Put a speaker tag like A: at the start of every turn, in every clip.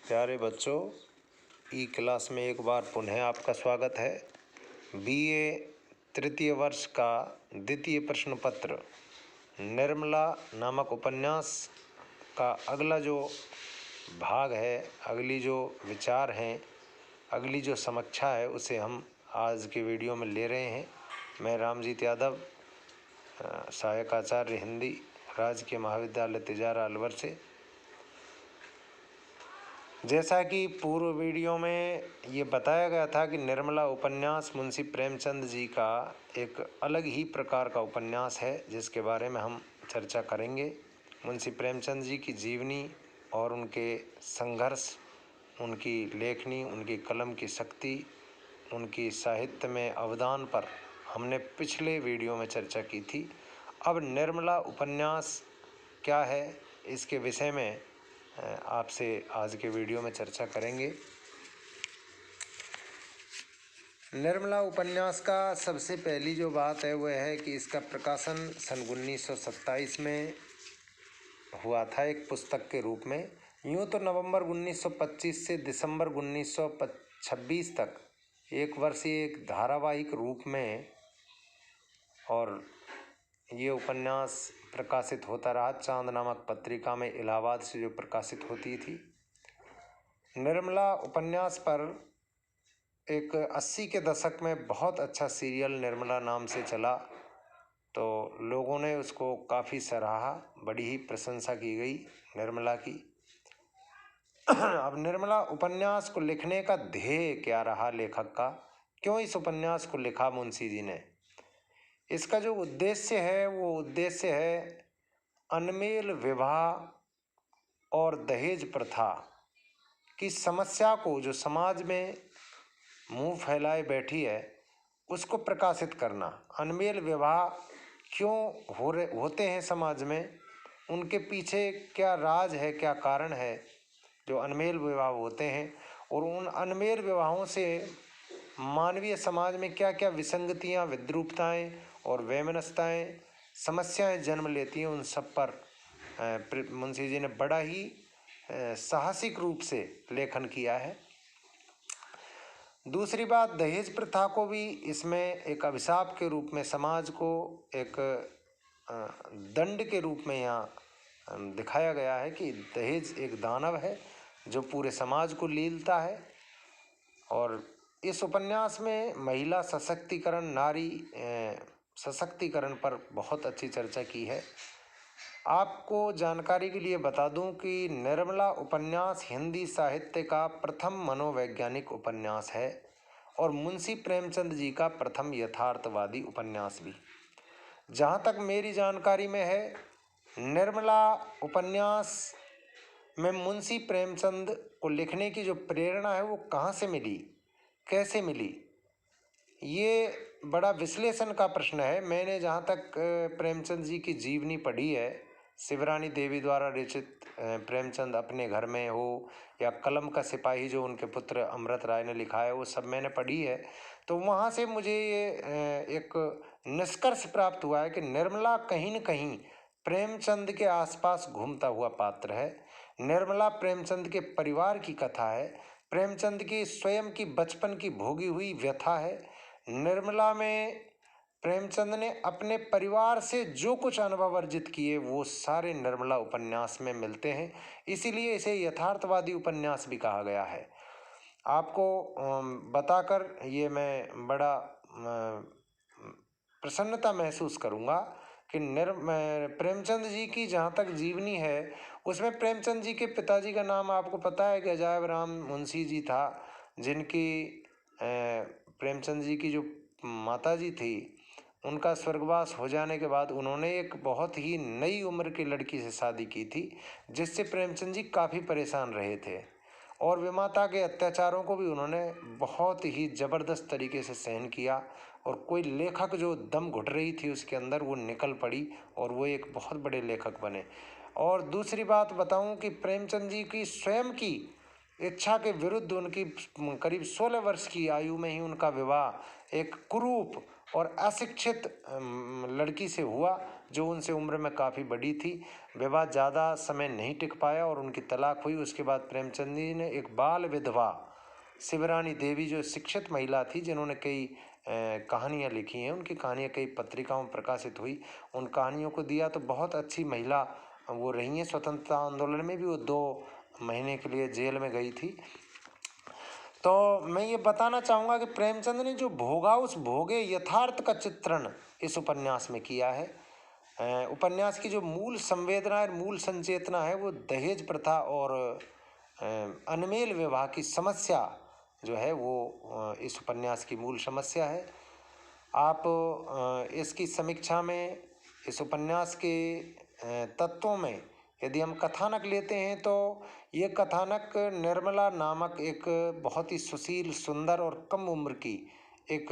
A: प्यारे बच्चों, ई क्लास में एक बार पुनः आपका स्वागत है। बीए तृतीय वर्ष का द्वितीय प्रश्न पत्र निर्मला नामक उपन्यास का अगला जो भाग है, अगली जो विचार हैं, अगली जो समीक्षा है, उसे हम आज के वीडियो में ले रहे हैं। मैं रामजीत यादव, सहायक आचार्य हिंदी, राजकीय महाविद्यालय तिजारा अलवर से। जैसा कि पूर्व वीडियो में ये बताया गया था कि निर्मला उपन्यास मुंशी प्रेमचंद जी का एक अलग ही प्रकार का उपन्यास है, जिसके बारे में हम चर्चा करेंगे। मुंशी प्रेमचंद जी की जीवनी और उनके संघर्ष, उनकी लेखनी, उनकी कलम की शक्ति, उनकी साहित्य में अवदान पर हमने पिछले वीडियो में चर्चा की थी। अब निर्मला उपन्यास क्या है, इसके विषय में आपसे आज के वीडियो में चर्चा करेंगे। निर्मला उपन्यास का सबसे पहली जो बात है वह है कि इसका प्रकाशन सन 1927 में हुआ था, एक पुस्तक के रूप में। यूँ तो नवंबर 1925 से दिसंबर 1926 तक एक वर्षीय एक धारावाहिक रूप में और ये उपन्यास प्रकाशित होता रहा। चांद नामक पत्रिका में इलाहाबाद से जो प्रकाशित होती थी। निर्मला उपन्यास पर एक 80 के दशक में बहुत अच्छा सीरियल निर्मला नाम से चला, तो लोगों ने उसको काफ़ी सराहा, बड़ी ही प्रशंसा की गई निर्मला की। अब निर्मला उपन्यास को लिखने का ध्येय क्या रहा लेखक का, क्यों इस उपन्यास को लिखा मुंशी जी ने? इसका जो उद्देश्य है वो उद्देश्य है अनमेल विवाह और दहेज प्रथा की समस्या को, जो समाज में मुंह फैलाए बैठी है, उसको प्रकाशित करना। अनमेल विवाह क्यों होते हैं समाज में, उनके पीछे क्या राज है, क्या कारण है जो अनमेल विवाह होते हैं, और उन अनमेल विवाहों से मानवीय समाज में क्या क्या विसंगतियाँ, विद्रूपताएँ और वैमनस्यताएँ, समस्याएं जन्म लेती हैं, उन सब पर मुंशी जी ने बड़ा ही साहसिक रूप से लेखन किया है। दूसरी बात, दहेज प्रथा को भी इसमें एक अभिशाप के रूप में, समाज को एक दंड के रूप में यहाँ दिखाया गया है कि दहेज एक दानव है जो पूरे समाज को लीलता है। और इस उपन्यास में महिला सशक्तिकरण, नारी सशक्तिकरण पर बहुत अच्छी चर्चा की है। आपको जानकारी के लिए बता दूं कि निर्मला उपन्यास हिंदी साहित्य का प्रथम मनोवैज्ञानिक उपन्यास है और मुंशी प्रेमचंद जी का प्रथम यथार्थवादी उपन्यास भी। जहाँ तक मेरी जानकारी में है, निर्मला उपन्यास में मुंशी प्रेमचंद को लिखने की जो प्रेरणा है वो कहाँ से मिली, कैसे मिली, ये बड़ा विश्लेषण का प्रश्न है। मैंने जहाँ तक प्रेमचंद जी की जीवनी पढ़ी है, शिवरानी देवी द्वारा रचित प्रेमचंद अपने घर में हो, या कलम का सिपाही जो उनके पुत्र अमृत राय ने लिखा है, वो सब मैंने पढ़ी है। तो वहाँ से मुझे ये एक निष्कर्ष प्राप्त हुआ है कि निर्मला कहीं न कहीं प्रेमचंद के आसपास घूमता हुआ पात्र है। निर्मला प्रेमचंद के परिवार की कथा है, प्रेमचंद की स्वयं की बचपन की भोगी हुई व्यथा है। निर्मला में प्रेमचंद ने अपने परिवार से जो कुछ अनुभव अर्जित किए वो सारे निर्मला उपन्यास में मिलते हैं, इसीलिए इसे यथार्थवादी उपन्यास भी कहा गया है। आपको बताकर ये मैं बड़ा प्रसन्नता महसूस करूँगा कि प्रेमचंद जी की जहाँ तक जीवनी है, उसमें प्रेमचंद जी के पिताजी का नाम आपको पता है कि अजायब राम मुंशी जी था, जिनकी प्रेमचंद जी की जो माता जी थी, उनका स्वर्गवास हो जाने के बाद उन्होंने एक बहुत ही नई उम्र की लड़की से शादी की थी, जिससे प्रेमचंद जी काफ़ी परेशान रहे थे और विमाता के अत्याचारों को भी उन्होंने बहुत ही ज़बरदस्त तरीके से सहन किया। और कोई लेखक जो दम घुट रही थी उसके अंदर, वो निकल पड़ी और वो एक बहुत बड़े लेखक बने। और दूसरी बात बताऊं कि प्रेमचंद जी की स्वयं की इच्छा के विरुद्ध उनकी करीब 16 वर्ष की आयु में ही उनका विवाह एक कुरूप और अशिक्षित लड़की से हुआ जो उनसे उम्र में काफ़ी बड़ी थी। विवाह ज़्यादा समय नहीं टिक पाया और उनकी तलाक हुई। उसके बाद प्रेमचंद जी ने एक बाल विधवा शिवरानी देवी जो शिक्षित महिला थी, जिन्होंने कई कहानियाँ लिखी हैं, उनकी कहानियाँ कई पत्रिकाओं में प्रकाशित हुई, उन कहानियों को दिया। तो बहुत अच्छी महिला वो रही हैं। स्वतंत्रता आंदोलन में भी वो 2 महीने के लिए जेल में गई थी। तो मैं ये बताना चाहूँगा कि प्रेमचंद ने जो भोगा उस भोगे यथार्थ का चित्रण इस उपन्यास में किया है। उपन्यास की जो मूल संवेदना है, मूल संचेतना है, वो दहेज प्रथा और अनमेल विवाह की समस्या जो है वो इस उपन्यास की मूल समस्या है। आप इसकी समीक्षा में इस उपन्यास के तत्वों में यदि हम कथानक लेते हैं तो ये कथानक निर्मला नामक एक बहुत ही सुशील, सुंदर और कम उम्र की एक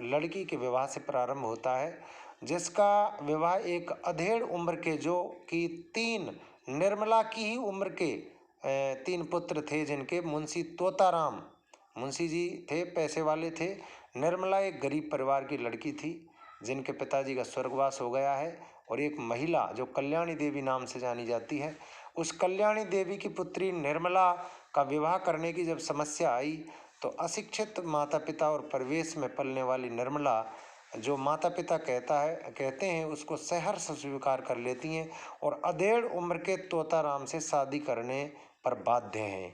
A: लड़की के विवाह से प्रारंभ होता है, जिसका विवाह एक अधेड़ उम्र के जो कि 3 निर्मला की ही उम्र के 3 पुत्र थे, जिनके मुंशी तोताराम मुंशी जी थे, पैसे वाले थे। निर्मला एक गरीब परिवार की लड़की थी जिनके पिताजी का स्वर्गवास हो गया है, और एक महिला जो कल्याणी देवी नाम से जानी जाती है, उस कल्याणी देवी की पुत्री निर्मला का विवाह करने की जब समस्या आई तो अशिक्षित माता पिता और परिवेश में पलने वाली निर्मला जो माता पिता कहते हैं उसको सहर्ष स्वीकार कर लेती हैं और अधेड़ उम्र के तोताराम से शादी करने पर बाध्य हैं,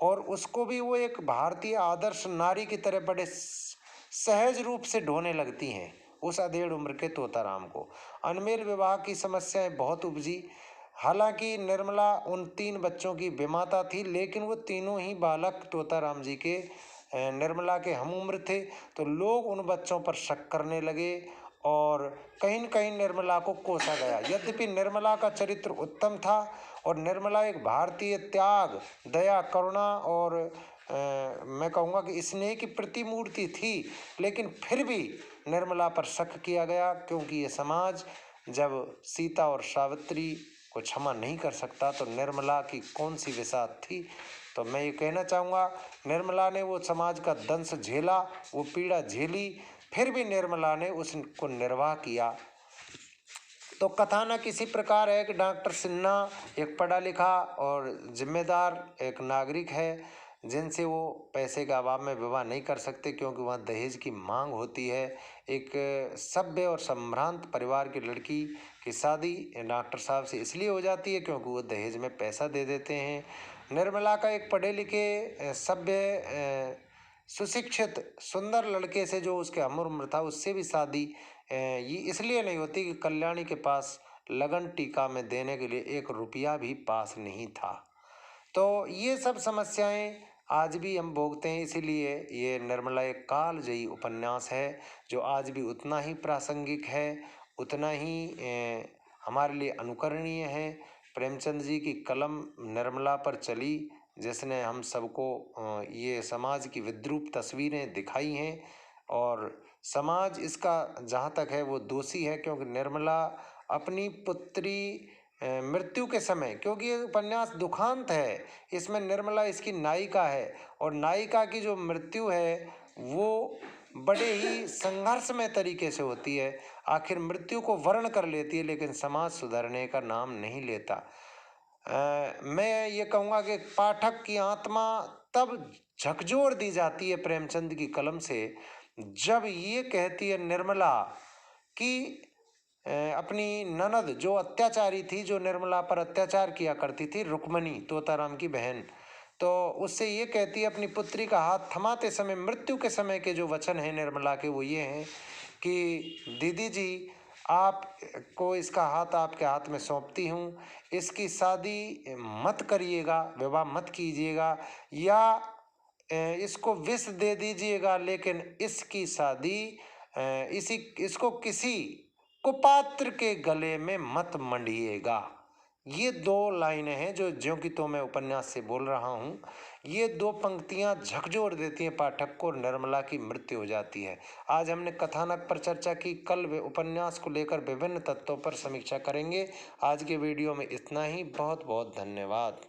A: और उसको भी वो एक भारतीय आदर्श नारी की तरह बड़े सहज रूप से ढोने लगती हैं, उस अधेड़ उम्र के तोताराम को। अनमेल विवाह की समस्याएं बहुत उपजी। हालांकि निर्मला उन 3 बच्चों की विमाता थी, लेकिन वो तीनों ही बालक तोताराम जी के निर्मला के हम उम्र थे, तो लोग उन बच्चों पर शक करने लगे और कहीं न कहीं निर्मला को कोसा गया। यद्यपि निर्मला का चरित्र उत्तम था और निर्मला एक भारतीय त्याग, दया, करुणा और मैं कहूँगा कि स्नेह की प्रतिमूर्ति थी, लेकिन फिर भी निर्मला पर शक किया गया, क्योंकि ये समाज जब सीता और सावित्री को क्षमा नहीं कर सकता तो निर्मला की कौन सी विसात थी। तो मैं ये कहना चाहूँगा, निर्मला ने वो समाज का दंश झेला, वो पीड़ा झेली, फिर भी निर्मला ने उसको निर्वाह किया। तो कथानक इसी प्रकार है कि डॉक्टर सिन्हा एक पढ़ा लिखा और जिम्मेदार एक नागरिक है, जिनसे वो पैसे के अभाव में विवाह नहीं कर सकते, क्योंकि वहाँ दहेज की मांग होती है। एक सभ्य और संभ्रांत परिवार की लड़की की शादी डॉक्टर साहब से इसलिए हो जाती है क्योंकि वो दहेज में पैसा दे देते हैं। निर्मला का एक पढ़े लिखे सभ्य सुशिक्षित सुंदर लड़के से जो उसके हम उम्र था उससे भी शादी ये इसलिए नहीं होती कि कल्याणी के पास लगन टीका में देने के लिए 1 रुपया भी पास नहीं था। तो ये सब समस्याएं आज भी हम भोगते हैं, इसीलिए ये निर्मला एक कालजयी उपन्यास है जो आज भी उतना ही प्रासंगिक है, उतना ही हमारे लिए अनुकरणीय है। प्रेमचंद जी की कलम निर्मला पर चली, जिसने हम सबको ये समाज की विद्रूप तस्वीरें दिखाई हैं, और समाज इसका जहाँ तक है वो दोषी है, क्योंकि निर्मला अपनी पुत्री मृत्यु के समय, क्योंकि ये उपन्यास दुखांत है, इसमें निर्मला इसकी नायिका है, और नायिका की जो मृत्यु है वो बड़े ही संघर्षमय तरीके से होती है। आखिर मृत्यु को वर्ण कर लेती है, लेकिन समाज सुधरने का नाम नहीं लेता। मैं ये कहूँगा कि पाठक की आत्मा तब झकझोर दी जाती है प्रेमचंद की कलम से, जब ये कहती है निर्मला कि अपनी ननद जो अत्याचारी थी, जो निर्मला पर अत्याचार किया करती थी, रुक्मणी तोताराम की बहन, तो उससे ये कहती है अपनी पुत्री का हाथ थमाते समय, मृत्यु के समय के जो वचन हैं निर्मला के वो ये हैं कि दीदी जी आपको इसका हाथ आपके हाथ में सौंपती हूँ, इसकी शादी मत करिएगा, विवाह मत कीजिएगा, या इसको विष दे दीजिएगा, लेकिन इसकी शादी इसको किसी कुपात्र के गले में मत मंडिएगा। ये 2 लाइनें हैं जो ज्यों की तो मैं उपन्यास से बोल रहा हूँ। ये 2 पंक्तियाँ झकझोर देती हैं पाठक को, निर्मला की मृत्यु हो जाती है। आज हमने कथानक पर चर्चा की, कल वे उपन्यास को लेकर विभिन्न तत्वों पर समीक्षा करेंगे। आज के वीडियो में इतना ही। बहुत बहुत धन्यवाद।